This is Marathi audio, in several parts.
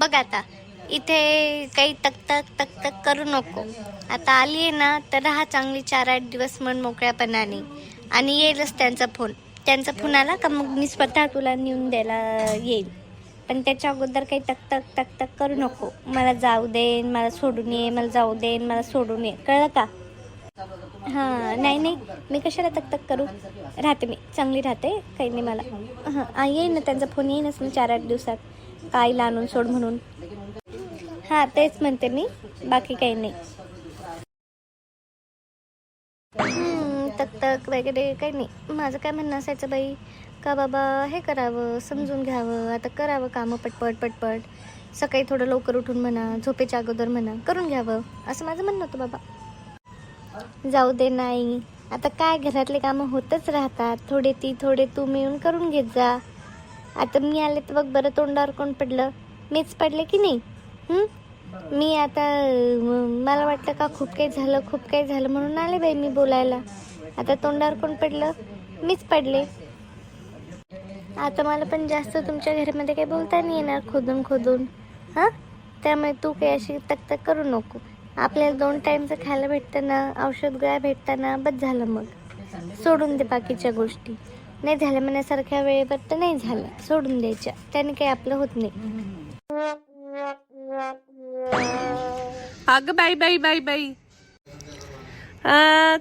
बघ आता इथे काही तक करू नको. आता आली आहे ना तर राहा चांगली 4-8 दिवस मन मोकळ्यापणाने. आणि येईलच त्यांचा फोन आला का मग मी स्वतः तुला नेऊन द्यायला येईल. पण त्याच्या अगोदर काही तक करू नको. मला जाऊ दे, मला सोडून ये, मला जाऊ दे, मला सोडून ये, कळलं का? हां नाही मी कशाला तक करू. राहते मी चांगली राहते, काही नाही मला. हां येईन ना, त्यांचा फोन येईनच ना 4-8 दिवसात. काहीला आणून सोड म्हणून. हां तेच म्हणते मी, बाकी काही नाही. तक वगैरे काही नाही. माझं काय म्हणणं असायचं बाई का बाबा हे करावं, समजून घ्यावं, आता करावं कामं पटपट. सकाळी थोडं लवकर उठून म्हणा, झोपेच्या अगोदर म्हणा, करून घ्यावं असं माझं म्हणणं होतं बाबा. जाऊ दे नाही, आता काय घरातले कामं होतच राहतात. थोडे तू मिळून करून घेत जा. आता मी आले तर बघ बरं, तोंडावर कोण पडलं? मीच पडले की नाही? मी आता मला वाटलं का खूप काही झालं म्हणून आले बाई मी बोलायला. आता तोंडावर कोण पडलं? मीच पडले. आता मला पण जास्त तुमच्या घरामध्ये काही बोलता नाही येणार खोदून. हां त्यामुळे तू काही अशी तक करू नको. आपल्याला 2 टाईमचं खायला भेटतं ना, औषध गोळ्या भेटतं ना, बस झालं. मग सोडून दे बाकीच्या गोष्टी. नाही झालं म्हणण्यासारख्या वेळेवर तर नाही झालं, सोडून द्यायच्या. त्याने काही आपलं होत नाही. अगं बाई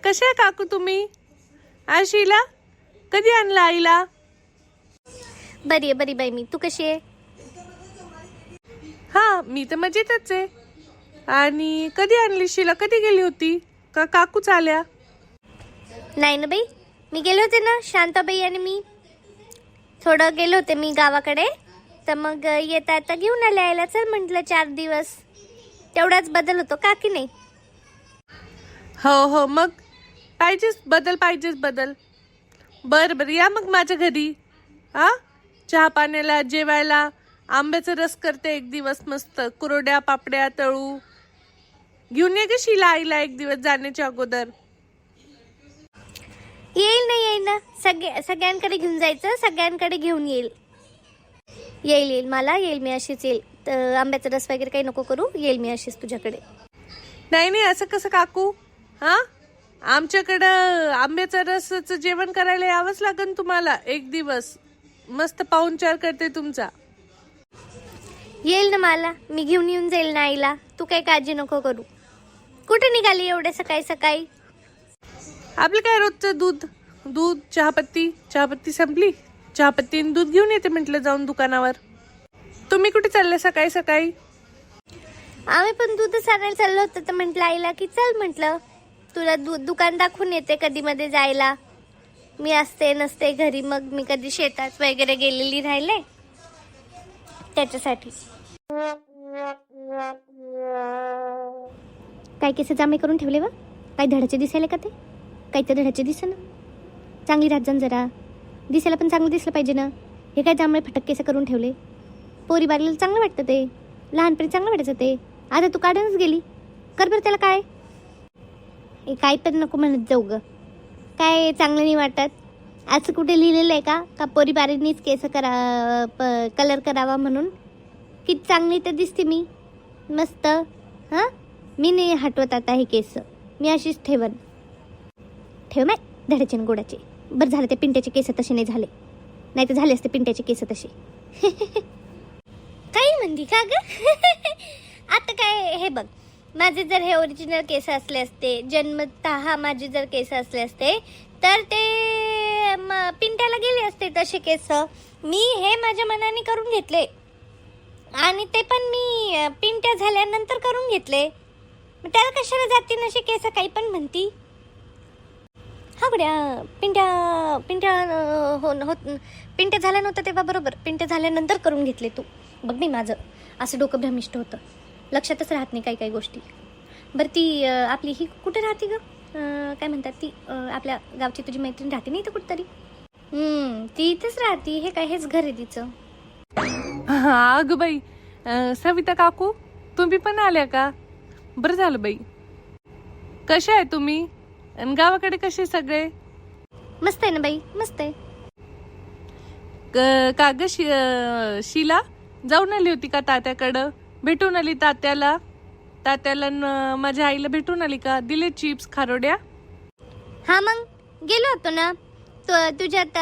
कशा आहे काकू तुम्ही? आशीला कधी आणला आईला? बरी आहे बाई मी. तू कशी आहे? हा मी तर मजेतच आहे. आणि कधी आणली शीला? कधी गेली होती का काकूच आल्या? नाही ना बाई, मी गेले होते ना, शांताबाई आणि मी थोडं गेले होते मी गावाकडे. तर मग येता घेऊन आले आईला. चल म्हटलं 4 दिवस, तेवढाच बदल होतो का की नाही? हो मग पाहिजेच बदल. बरं या मग माझ्या घरी. चहा पाण्याला, जेवायला आंब्याचा रस करते एक दिवस मस्त. कुरड्या पापड्या तळू घेऊन ये ग शीला आईला एक दिवस जाण्याच्या अगोदर. येईल ना सगळ्यांकडे घेऊन जायचं, सगळ्यांकडे घेऊन येईल. मी अशीच येईल. तर आंब्याचा रस वगैरे काही नको करू, येईल मी अशीच तुझ्याकडे. नाही असं कसं काकू? आमच्याकडं आंब्याचा रसाचं जेवण करायला यावंच लागेल तुम्हाला एक दिवस. मस्त पाहुणचार करते तुमचा. येईल ना, मी घेऊन येऊन जाईल ना आईला. तू काही काळजी नको करू. कुठे निघाली एवढे सकाळी? आपलं काय रोजचं दूध चहापत्ती संपली. चहापत्ती आणि दूध घेऊन येते म्हटलं जाऊन दुकानावर. तुम्ही कुठे चालले सकाळी? आम्ही पण दूधच आणायला चाललो होतो. तर म्हटलं आईला की चल, म्हटलं तुला दुकान दाखवून येते कधी मध्ये जायला. मी असते नसते घरी, मग मी कधी शेतात वगैरे गेलेली राहिले त्याच्यासाठी. काय केस जांभळे करून ठेवले व? काही धडाचे दिसायले का? ते काही तर धडाचे दिसे ना. चांगली राहत जरा, दिसायला पण चांगलं दिसलं पाहिजे ना. हे काय जांभळे फटक केस करून ठेवले? पोरी बारीला चांगलं वाटतं ते, लहानपणी चांगलं वाटायचं ते. आता तू काढूनच गेली. कर बरं त्याला काय. हे काय पण नको म्हणत जाऊ ग. काय चांगलं नाही वाटत? असं कुठे लिहिलेलं आहे का पोरी बारीनीच केस कलर करावा म्हणून? किती चांगली तर दिसते मी मस्त. मी नाही हटवत आता हे केस. मी अशीच ठेव माय धडाचे न गोडाचे. बरं झालं ते पिंट्याचे केस तसे नाही झाले, नाही तर झाले असते पिंट्याचे केस तसे. काही म्हणती का ग? आता काय हे बघ, माझे जर हे ओरिजिनल केस असले असते, जन्मतः माझे जर केस असले असते तर ते पिंट्याला गेले असते तसे केस. मी हे माझ्या मनाने करून घेतले आणि ते पण मी पिंट्या झाल्यानंतर करून घेतले. मग त्याला कशाला जाते नसे केस? काही पण म्हणती. हा गड्या, पिंट्या झाल्या नव्हतं तेव्हा बरोबर, पिंट्या झाल्यानंतर करून घेतले. तू बघ मी माझं असं डोकं भ्रमिष्ट होतं, लक्षातच राहत नाही काही गोष्टी. बरं ती आपली ही कुठे राहते ग? काय म्हणतात ती आपल्या गावची तुझी मैत्रीण राहते नाही तर कुठतरी? ती इथेच राहते. हे काय हेच घर आहे तिचं. अगं बाई, सविता काकू तुम्ही पण आल्या का? बरं झालं बाई. कशा आहे तुम्ही? आणि गावाकडे कसे सगळे? मस्त आहे ना बाई, मस्त आहे. का ग शीला, जाऊन आली होती का तात्याकडं? भेटून आली तात्याला? तात्याला माझ्या आईला भेटून आली का? दिले चिप्स खारोड्या? हा मग गेलो होतो ना. तुझ्यात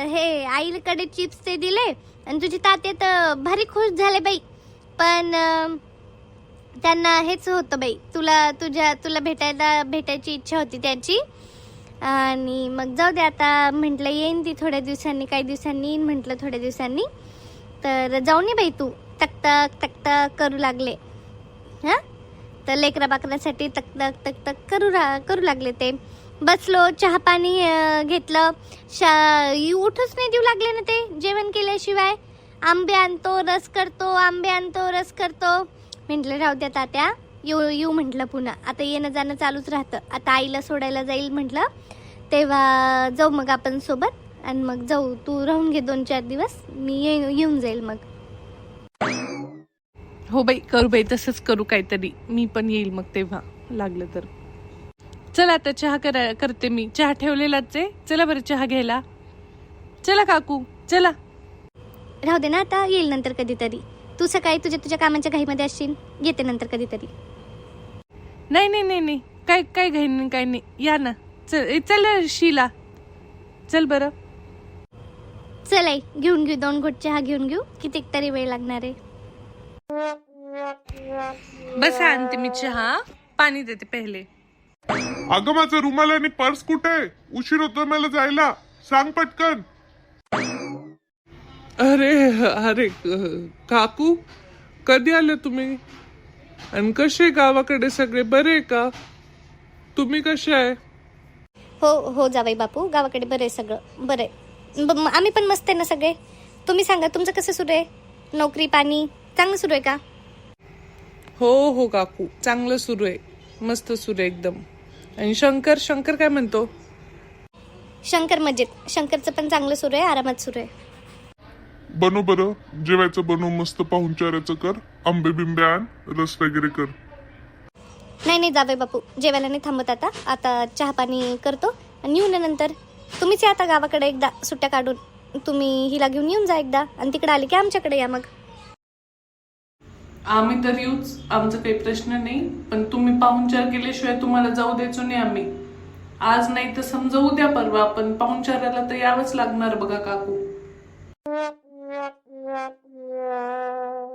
हे आईकडे चिप्स ते दिले आणि तुझी तात्या तर भारी खुश झाले बाई. पण त्यांना हेच होतं बाई, तुला भेटायची इच्छा होती त्याची. आणि मग जाऊ दे आता, म्हटलं येईन ती थोड्या दिवसांनी, काही दिवसांनी येईन म्हटलं, थोड्या दिवसांनी. तर जाऊन ये बाई तू. तकतक तकतक करू लागले. हां, तर लेकरा बाकरासाठी तकतक तकतक करू लागले ते. बसलो, चहा पाणी घेतलं. उठूच नाही देऊ लागले ना ते जेवण केल्याशिवाय. आंबे आणतो रस करतो. म्हटलं राहू द्या तात्या, येऊ म्हटलं पुन्हा. आता येणं जाणं चालूच राहतं. आता आईला सोडायला जाईल म्हटलं, तेव्हा जाऊ मग आपण सोबत. आणि मग जाऊ, तू राहून घे 2-4 दिवस, मी येऊन जाईल मग. हो बाई, करू बाई, तसंच करू काहीतरी. मी पण येईल मग तेव्हा लागलं तर. चला आता चहा करते मी. चहा ठेवलेलाच आहे. चला बरं चहा घ्यायला. चला काकू, चला. राहू दे ना, आता येईल नंतर कधीतरी. तू सकाळी तुझ्या कामाच्या घाईमध्ये असशील, येते नंतर कधीतरी. नाही, काय घाई नाही, काय नाही. या ना. चल शीला, चल बरं. चल आई, घेऊन घेऊ 2 घोट चहा घेऊन घेऊ. कितीक तरी वेळ लागणार आहे. बस आणते मी चहा. पाणी देते पहिले. अगं माझं रुमाल आणि पर्स कुठे? उशीर होतो मला जायला, सांग पटकन. अरे काकू, कधी आले तुम्ही? आणि कसे गावाकडे सगळे बरे का? तुम्ही कसे आहे? हो जाबाई बापू, गावाकडे बरं आहे सगळं, बरं आहे. आम्ही पण मस्त आहे ना सगळे. तुम्ही सांगा, तुमचं कसं सुरू आहे? नोकरी पाणी चांगलं सुरू आहे का? हो काकू, चांगलं सुरू आहे, मस्त सुरू आहे एकदम. आणि शंकर काय म्हणतो? शंकर मजेत. शंकरचं पण चांगलं सुरू आहे, आरामात सुरू आहे. बनव बरं, जेवायचं बनव, मस्त पाहुणचाराचं कर, आंबे बिंबे आण, रस वगैरे कर. नाही जाबाई बापू, जेवायला नाही थांबत. आता चहा पाणी करतो आणि येऊ ना नंतर. तुम्हीच या आता गावाकडे एकदा सुट्ट्या काढून. तुम्ही हिला घेऊन येऊन जा एकदा, आणि तिकडे आले की आमच्याकडे या मग. आम्ही तर येऊच, आमचा काही प्रश्न नाही. पण तुम्ही पाहुणचार केल्याशिवाय तुम्हाला जाऊ द्यायचो नाही आम्ही. आज नाही तर समजा उद्या परवा, पण पाहुणचाराला तर यावंच लागणार बघा काकू.